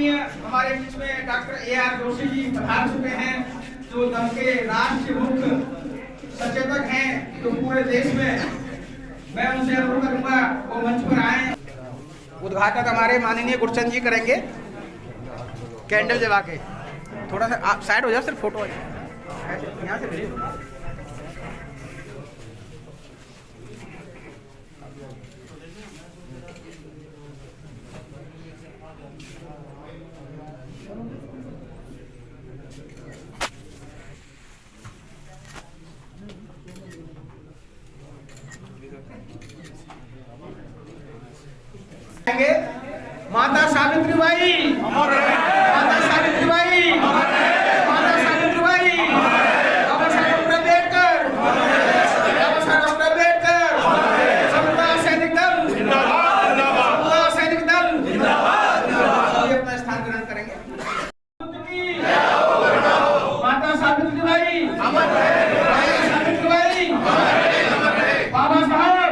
माननीय हमारे बीच में डॉक्टर AR जोशी जी पधार चुके हैं, जो दल के राष्ट्रीय मुख्य सचेतक हैं, तो पूरे देश में मैं उनसे अनुरोध करूंगा वो मंच पर आए। उद्घाटन हमारे माननीय गुरचंद जी करेंगे, कैंडल जला के। थोड़ा सा आप साइड हो जाओ, सिर्फ फोटो यहाँ से। माता सावित्रीबाई, माता सावित्रीबाई, माता सावित्रीबाई, बाबा साहेब अम्बेडकर, बाबा साहेब अम्बेडकर, समता सैनिक दल जिंदाबाद, समता सैनिक दल जिंदाबाद। ये अपना स्थान ग्रहण करेंगे। माता सावित्रीबाई, माता सावित्रीबाई, बाबा साहब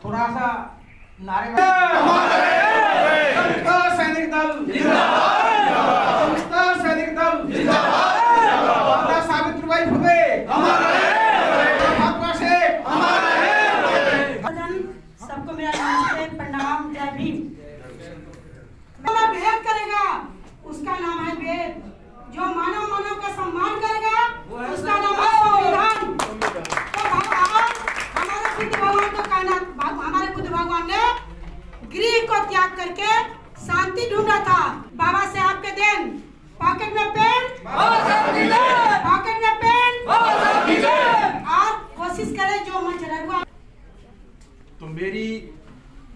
थोड़ा सा नारे समता सैनिक दल जिंदाबाद, समता सैनिक दल जिंदाबाद, माता सावित्रीबाई फुले महात्मा शेख। सबको मेरा नमस्ते, प्रणाम, जय भीम। भेद करेगा उसका नाम है वेद, जो मानव का सम्मान करेगा उसका नाम है संविधान। हमारे बुद्ध भगवान ने गृह को त्याग करके शांति ढूंढा था। बाबा साहब के दिन पॉकेट में पेन, पॉकेट में पेन, और कोशिश करे जो मन चला। तो मेरी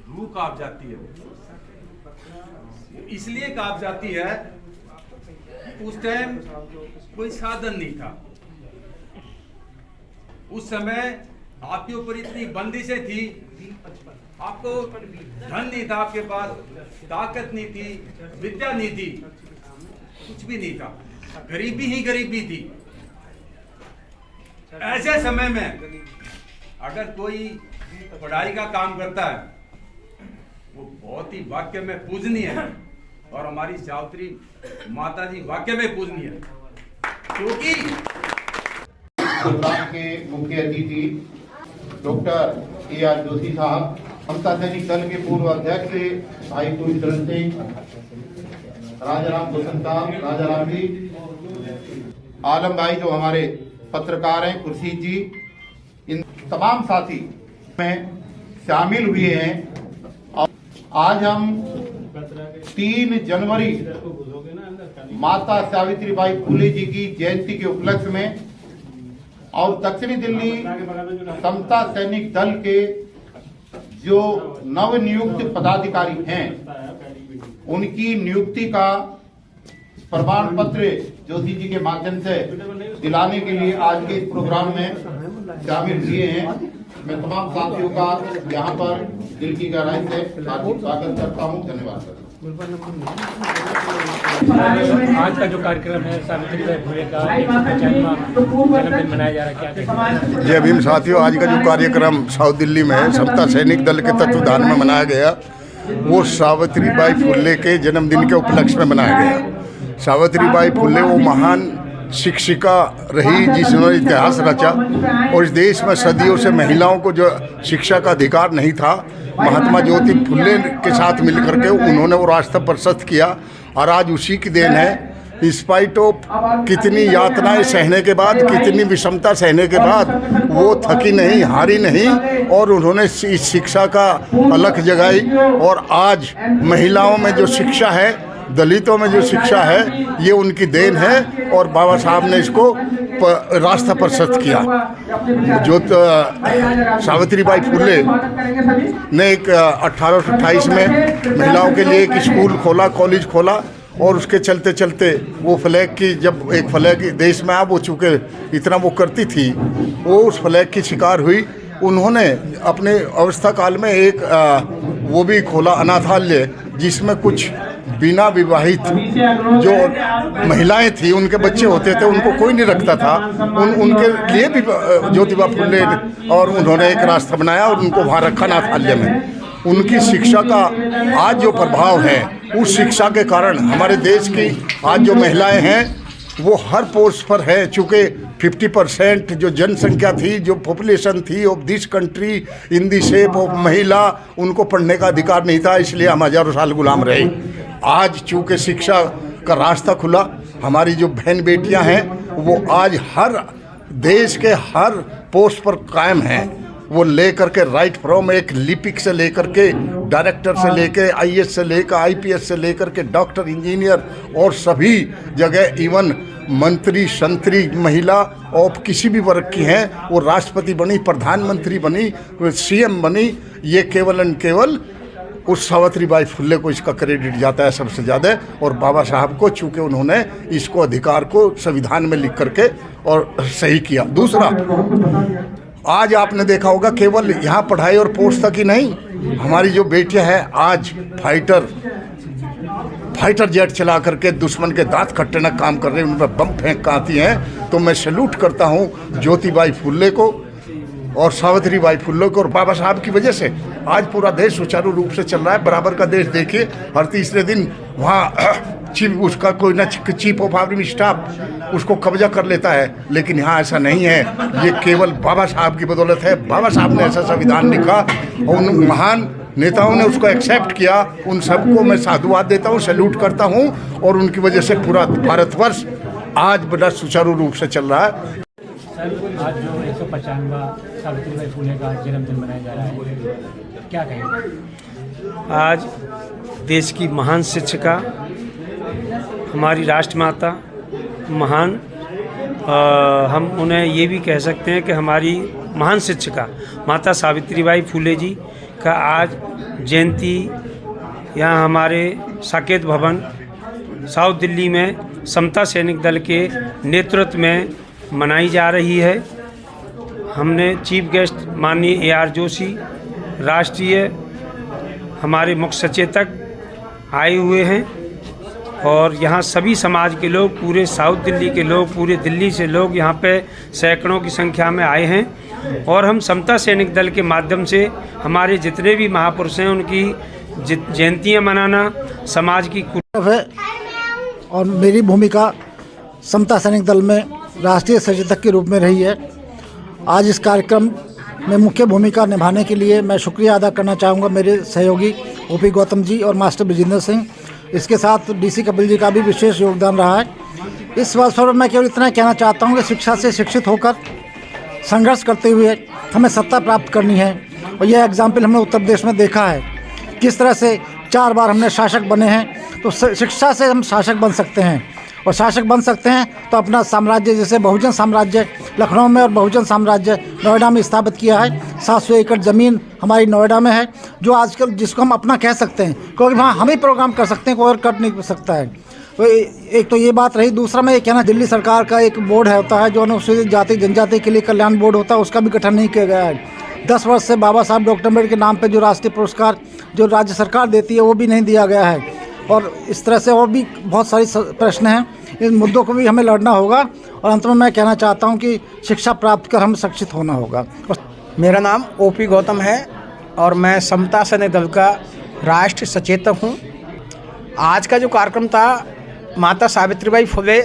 रूह कांप जाती है, इसलिए कांप जाती है, उस टाइम कोई साधन नहीं था। उस समय आपके ऊपर इतनी बंदिशें थी, आपको धन नहीं था, आपके पास ताकत नहीं थी, विद्या नहीं थी, कुछ भी नहीं था, गरीबी ही गरीबी थी। ऐसे समय में अगर कोई पढ़ाई का काम करता है, वो बहुत ही वाक्य में पूजनीय है, और हमारी सावित्री माता जी वाक्य में पूजनीय है, क्योंकि प्रोग्राम के मुख्य अतिथि डॉक्टर AR जोशी साहब, समता सैनिक दल के पूर्व अध्यक्ष भाई कुलचरण सिंह, राजाराम दोसंताम, राजाराम जी, आलम भाई जो हमारे पत्रकार हैं, खुर्शीद जी, इन तमाम साथी में शामिल हुए हैं। और आज हम 3 जनवरी माता सावित्रीबाई फुले जी की जयंती के उपलक्ष्य में और दक्षिणी दिल्ली समता सैनिक दल के जो नवनियुक्त पदाधिकारी हैं, उनकी नियुक्ति का प्रमाण पत्र जोशी जी के माध्यम से दिलाने के लिए आज के इस प्रोग्राम में शामिल हुए हैं। मैं तमाम साथियों का यहाँ पर दिल की गहराई से स्वागत करता हूँ। धन्यवाद। आज का जो कार्यक्रम है सावित्रीबाई फुले का 150वां जन्मदिन मनाया जा रहा है, क्या जय भीम साथियों, आज का जो कार्यक्रम साउथ दिल्ली में समता सैनिक दल के तत्वाधान में मनाया गया, वो सावित्रीबाई फुले के जन्मदिन के उपलक्ष्य में मनाया गया। सावित्रीबाई फुले वो महान शिक्षिका रही जिन्होंने इतिहास रचा, और इस देश में सदियों से महिलाओं को जो शिक्षा का अधिकार नहीं था, महात्मा ज्योति फुले के साथ मिलकर के उन्होंने वो रास्ता प्रशस्त किया, और आज उसी की देन है। इंस्पाइट ऑफ कितनी यातनाएं सहने के बाद, कितनी विषमता सहने के बाद वो थकी नहीं, हारी नहीं, और उन्होंने इस शिक्षा का अलख जगाई। और आज महिलाओं में जो शिक्षा है, दलितों में जो शिक्षा है, ये उनकी देन है, और बाबा साहब ने इसको रास्ता प्रशस्त किया। जो सावित्रीबाई फुले ने 1828 में महिलाओं के लिए एक स्कूल खोला, कॉलेज खोला, और उसके चलते चलते वो फ्लैग की, जब एक फ्लैग देश में अब हो चुके इतना वो करती थी, वो उस फ्लैग की शिकार हुई, उन्होंने अपने अवस्था काल में एक वो भी खोला अनाथालय, जिसमें कुछ बिना विवाहित जो महिलाएं थी, उनके बच्चे होते थे, उनको कोई नहीं रखता था। उनके लिए भी ज्योतिबा फुले और उन्होंने एक रास्ता बनाया और उनको वहाँ रखा अनाथालय में। उनकी शिक्षा का आज जो प्रभाव है, उस शिक्षा के कारण हमारे देश की आज जो महिलाएं हैं वो हर पोस्ट पर है। चूँकि 50% जो जनसंख्या थी, जो पॉपुलेशन थी of this country in the shape of महिला, उनको पढ़ने का अधिकार नहीं था, इसलिए हम हजारों साल गुलाम रहे। आज चूँकि शिक्षा का रास्ता खुला, हमारी जो बहन बेटियां हैं वो आज हर देश के हर पोस्ट पर कायम हैं। वो लेकर के राइट फ्रॉम एक लिपिक से लेकर के डायरेक्टर से लेकर IAS से लेकर IPS से लेकर के डॉक्टर, इंजीनियर और सभी जगह, इवन मंत्री, संतरी महिला और किसी भी वर्ग की हैं, वो राष्ट्रपति बनी, प्रधानमंत्री बनी, CM बनी। ये केवल एंड केवल उस सावित्रीबाई फुले को इसका क्रेडिट जाता है सबसे ज़्यादा, और बाबा साहब को, चूँकि उन्होंने इसको अधिकार को संविधान में लिख करके और सही किया। दूसरा, आज आपने देखा होगा केवल यहाँ पढ़ाई और पोस्ट तक ही नहीं, हमारी जो बेटियां हैं आज फाइटर जेट चला करके दुश्मन के दांत खट्टे न काम कर रहे हैं, उन पर बम फेंक आती हैं। तो मैं सैल्यूट करता हूँ ज्योतिबाई फुले को और सावित्रीबाई फुले को, और बाबा साहब की वजह से आज पूरा देश सुचारू रूप से चल रहा है। बराबर का देश देखिए, हर तीसरे दिन वहाँ उसका कोई ना चीफ ऑफ आर्मी स्टाफ उसको कब्जा कर लेता है, लेकिन यहाँ ऐसा नहीं है। ये केवल बाबा साहब की बदौलत है। बाबा साहब ने ऐसा संविधान लिखा और उन महान नेताओं ने उसको एक्सेप्ट किया। उन सबको मैं साधुवाद देता हूँ, सैल्यूट करता हूँ, और उनकी वजह से पूरा भारतवर्ष आज बड़ा सुचारू रूप से चल रहा है। सर, आज जो 195वां सावित्रीबाई फुले का जन्मदिन मनाया जा रहा है, क्या कहेंगे? आज देश की महान शिक्षिका, हमारी राष्ट्रमाता, महान हम उन्हें ये भी कह सकते हैं कि हमारी महान शिक्षिका माता सावित्रीबाई फुले जी का आज जयंती यहाँ हमारे साकेत भवन साउथ दिल्ली में समता सैनिक दल के नेतृत्व में मनाई जा रही है। हमने चीफ गेस्ट माननीय AR जोशी, राष्ट्रीय हमारे मुख्य सचेतक आए हुए हैं, और यहाँ सभी समाज के लोग, पूरे साउथ दिल्ली के लोग, पूरे दिल्ली से लोग यहाँ पे सैकड़ों की संख्या में आए हैं। और हम समता सैनिक दल के माध्यम से हमारे जितने भी महापुरुष हैं उनकी जयंतियाँ मनाना समाज की है। और मेरी भूमिका समता सैनिक दल में राष्ट्रीय सचेतक के रूप में रही है। आज इस कार्यक्रम में मुख्य भूमिका निभाने के लिए मैं शुक्रिया अदा करना चाहूँगा मेरे सहयोगी OP गौतम जी और मास्टर विजेंद्र सिंह। इसके साथ DC कपिल जी का भी विशेष योगदान रहा है। इस अवसर पर मैं केवल इतना कहना चाहता हूँ कि शिक्षा से शिक्षित होकर संघर्ष करते हुए हमें सत्ता प्राप्त करनी है। और यह एग्जाम्पल हमने उत्तर प्रदेश में देखा है, किस तरह से 4 बार हमने शासक बने हैं। तो शिक्षा से हम शासक बन सकते हैं, और शासक बन सकते हैं तो अपना साम्राज्य, जैसे बहुजन साम्राज्य लखनऊ में और बहुजन साम्राज्य नोएडा में स्थापित किया है। 700 एकड़ ज़मीन हमारी नोएडा में है, जो आजकल जिसको हम अपना कह सकते हैं, क्योंकि वहाँ हम ही प्रोग्राम कर सकते हैं, कोई और कर नहीं सकता है। तो एक तो ये बात रही। दूसरा मैं ये कहना, दिल्ली सरकार का एक बोर्ड होता है जो अनुसूचित जाति जनजाति के लिए कल्याण बोर्ड होता है, उसका भी गठन नहीं किया गया है। 10 वर्ष से बाबा साहब डॉक्टर अम्बेडकर के नाम पर जो राष्ट्रीय पुरस्कार जो राज्य सरकार देती है वो भी नहीं दिया गया है। और इस तरह से और भी बहुत सारी प्रश्न हैं, इन मुद्दों को भी हमें लड़ना होगा। और अंत में मैं कहना चाहता हूं कि शिक्षा प्राप्त कर हम शिक्षित होना होगा। मेरा नाम OP गौतम है और मैं समता सैनिक दल का राष्ट्रीय सचेतक हूं। आज का जो कार्यक्रम था, माता सावित्रीबाई फुले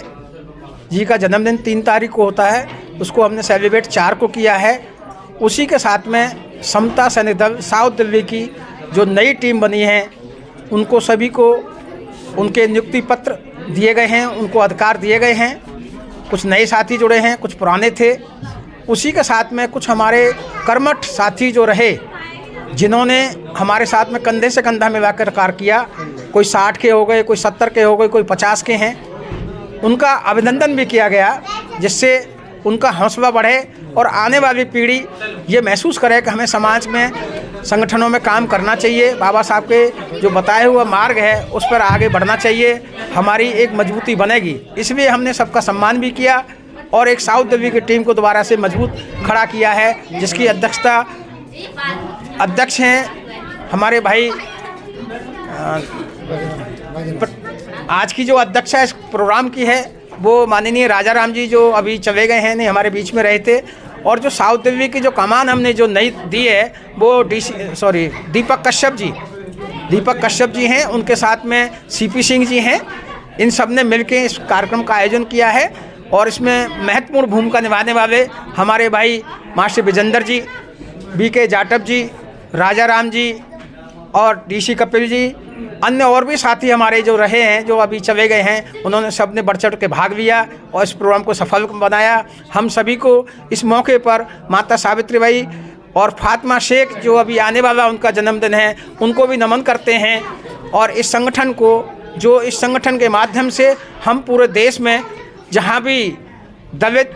जी का जन्मदिन 3 तारीख को होता है, उसको हमने सेलिब्रेट 4 को किया है। उसी के साथ में समता सैनिक दल साउथ दिल्ली की जो नई टीम बनी है, उनको सभी को उनके नियुक्ति पत्र दिए गए हैं, उनको अधिकार दिए गए हैं। कुछ नए साथी जुड़े हैं, कुछ पुराने थे। उसी के साथ में कुछ हमारे कर्मठ साथी जो रहे, जिन्होंने हमारे साथ में कंधे से कंधा मिलाकर कार्य किया, कोई 60 के हो गए, कोई 70 के हो गए, कोई 50 के हैं, उनका अभिनंदन भी किया गया, जिससे उनका हौसला बढ़े और आने वाली पीढ़ी ये महसूस करे कि हमें समाज में, संगठनों में काम करना चाहिए। बाबा साहब के जो बताए हुआ मार्ग है उस पर आगे बढ़ना चाहिए, हमारी एक मजबूती बनेगी। इसलिए हमने सबका सम्मान भी किया और एक साउथ दिल्ली की टीम को दोबारा से मजबूत खड़ा किया है, जिसकी अध्यक्ष हैं हमारे भाई। आज की जो अध्यक्षा इस प्रोग्राम की है वो माननीय राजा राम जी, जो अभी चले गए हैं, नहीं हमारे बीच में रहे थे। और जो साउथ दिल्ली की जो कमान हमने जो नई दी है वो दीपक कश्यप जी हैं, उनके साथ में सीपी सिंह जी हैं। इन सब ने मिलकर इस कार्यक्रम का आयोजन किया है और इसमें महत्वपूर्ण भूमिका निभाने वाले हमारे भाई मास्टर विजेंद्र जी, बीके जाटव जी, राजा राम जी और डीसी कपिल जी, अन्य और भी साथी हमारे जो रहे हैं, जो अभी चले गए हैं, उन्होंने सबने बढ़ चढ़ के भाग लिया और इस प्रोग्राम को सफल बनाया। हम सभी को इस मौके पर माता सावित्रीबाई और फातिमा शेख, जो अभी आने वाला उनका जन्मदिन है, उनको भी नमन करते हैं। और इस संगठन के माध्यम से हम पूरे देश में जहाँ भी दलित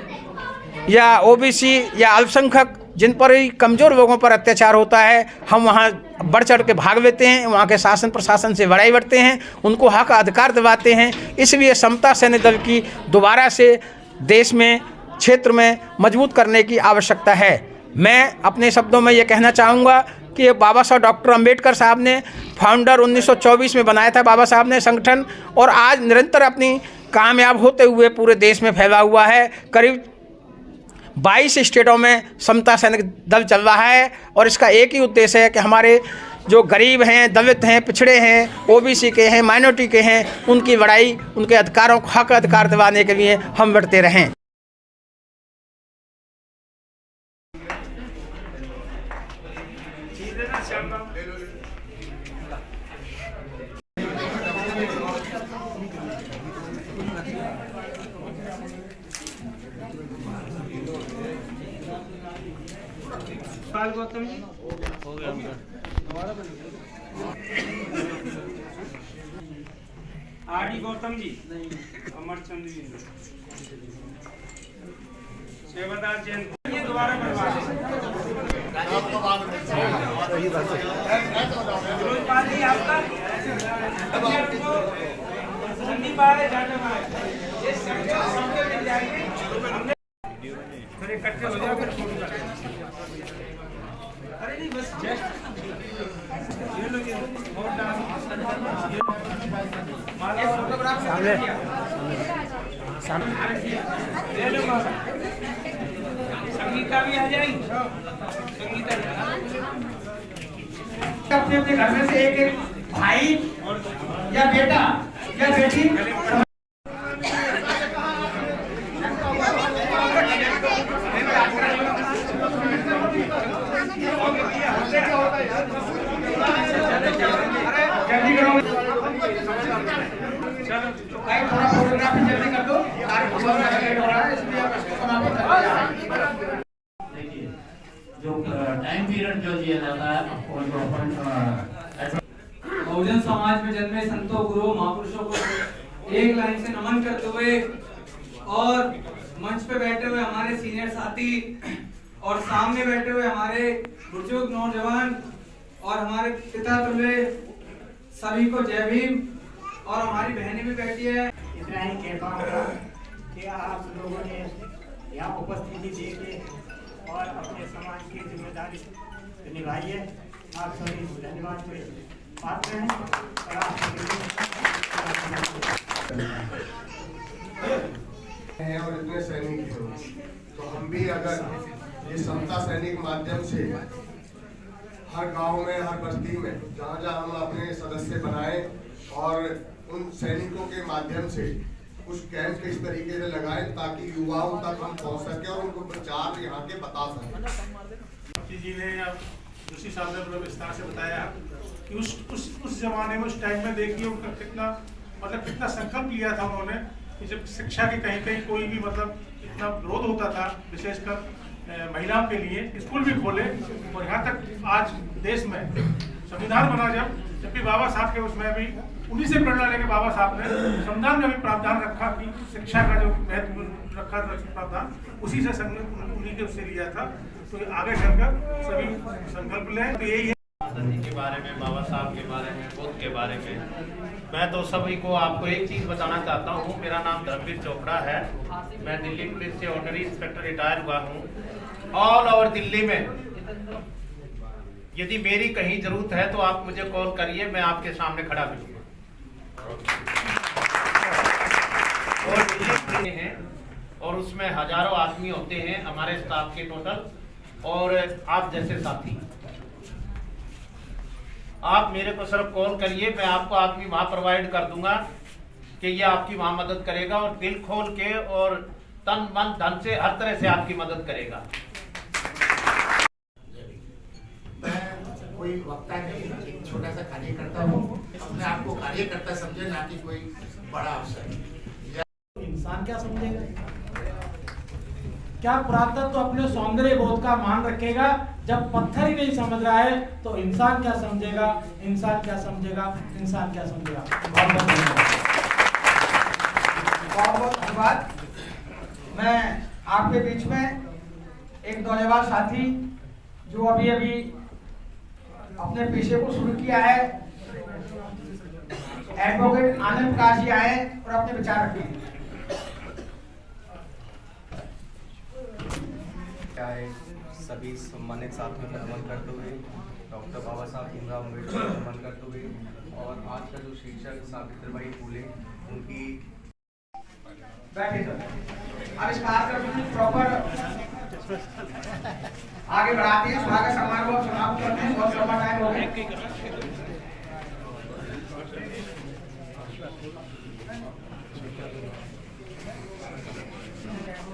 या ओबीसी या अल्पसंख्यक, जिन पर ही कमज़ोर लोगों पर अत्याचार होता है, हम वहाँ बढ़ चढ़ के भाग लेते हैं, वहाँ के शासन प्रशासन से लड़ाई बढ़ते हैं, उनको हक अधिकार दिलाते हैं। इसलिए समता सैनिक दल की दोबारा से देश में, क्षेत्र में मजबूत करने की आवश्यकता है। मैं अपने शब्दों में ये कहना चाहूँगा कि बाबा साहब डॉक्टर अंबेडकर साहब ने फाउंडर 1924 में बनाया था बाबा साहब ने संगठन, और आज निरंतर अपनी कामयाब होते हुए पूरे देश में फैला हुआ है। करीब 22 स्टेटों में समता सैनिक दल चल रहा है और इसका एक ही उद्देश्य है कि हमारे जो गरीब हैं, दलित हैं, पिछड़े हैं, ओबीसी के हैं, माइनॉरिटी के हैं, उनकी लड़ाई, उनके अधिकारों को हक अधिकार दिलाने के लिए हम लड़ते रहें। गौतम जी हो गया आरडी गौतम जी, अमरचंद जी, सेवादार जैन, ये दोबारा बनवा संदीप आए, जाटव आए, ये सब जाएंगे, फिर इकट्ठे हो जाओ, फिर फोटो करेंगे। अरे नहीं, बस जस्ट ये लोग संगीता भी आ जाएगी। अपने अपने घर में से एक भाई या बेटा या बेटी थोड़ा फोटोग्राफी जल्दी कर दो, लेट हो रहा है, इसलिए आप इसको समाप्त कर दीजिए। जो टाइम पीरियड जो दिया जाता है, बहुजन समाज में जन्मे संतों, गुरुओं, महापुरुषों को एक लाइन से नमन करते हुए और मंच पे बैठे हुए हमारे सीनियर साथी और सामने बैठे हुए हमारे बुजुर्ग नौजवान और हमारे पिता तुल्य सभी को जय भीम। और हमारी बहनें भी बैठी है। इतना ही कह पाऊंगा कि आप लोगों ने यहाँ उपस्थिति दे के और अपने समाज की जिम्मेदारी निभाई है। आप सभी धन्यवाद के पात्र हैं और इतने सैनिक हैं, तो हम भी अगर ये समता सैनिक माध्यम से हर गांव में, हर बस्ती में, जहाँ जहाँ हम अपने सदस्य बनाए और उन सैनिकों के माध्यम से कुछ कैंप इस तरीके से लगाए ताकि युवाओं तक हम पहुँच सके और उनको प्रचार यहाँ के बता सकें। जी ने जोशी साहब ने विस्तार से बताया कि उस जमाने में, उस टाइम में देखिए उनका कितना संकल्प लिया था उन्होंने कि जब शिक्षा के कहीं कहीं कोई भी इतना विरोध होता था, विशेषकर महिलाओं के लिए स्कूल भी खोले और यहाँ तक आज देश में संविधान बना, जब भी बाबा साहब के उसमें भी उन्हीं से प्रेरणा लेके बाबा साहब ने संविधान में भी प्रावधान रखा कि शिक्षा का जो महत्व रखा प्रावधान उसी से उन्हीं के उससे लिया था। तो आगे चलकर सभी संकल्प लें, तो यही है। माता जी के बारे में, बाबा साहब के बारे में, बुद्ध के बारे में। मैं तो सभी को आपको एक चीज़ बताना चाहता हूँ। मेरा नाम धर्मवीर चोपड़ा है। मैं दिल्ली पुलिस से ऑनरी इंस्पेक्टर रिटायर हुआ हूँ। ऑल ओवर दिल्ली में यदि मेरी कहीं जरूरत है तो आप मुझे कॉल करिए, मैं आपके सामने खड़ा मिलूंगा। और दिल्ली हैं और उसमें हजारों आदमी होते हैं हमारे स्टाफ के टोटल, और आप जैसे साथी। आप मेरे को सिर्फ कॉल करिए, मैं आपको आदमी वहां प्रोवाइड कर दूंगा कि ये आपकी वहां मदद करेगा, और दिल खोल के और तन मन धन से हर तरह से आपकी मदद करेगा। मैं कोई वक्ता नहीं, एक छोटा सा कार्यकर्ता हूँ। अपने आप को कार्यकर्ता समझे, ना कि कोई बड़ा अफसर। इंसान क्या समझेगा? क्या पुरातत्व तो अपने सौंदर्य बोध का मान रखेगा? जब पत्थर ही नहीं समझ रहा है तो इंसान क्या समझेगा? इंसान क्या समझेगा? इंसान क्या समझेगा? बहुत बहुत धन्यवाद। मैं आपके बीच में एक नौजवान साथी जो अभी अभी अपने पेशे को शुरू किया है, एडवोकेट आनंद प्रकाश जी आए और अपने विचार रखें। सभी सम्मानित साथियों का नमन करते हुए, डॉक्टर बाबा साहब भीमराव अम्बेडकर का नमन करते हुए, और आज का जो शीर्षक सावित्रीबाई फुले उनकी बैठे सर। अब इस कार्यक्रम को प्रॉपर आगे बढ़ाते हैं। स्वागत समारोह समाप्त करते हैं। बहुत लंबा टाइम हो गया।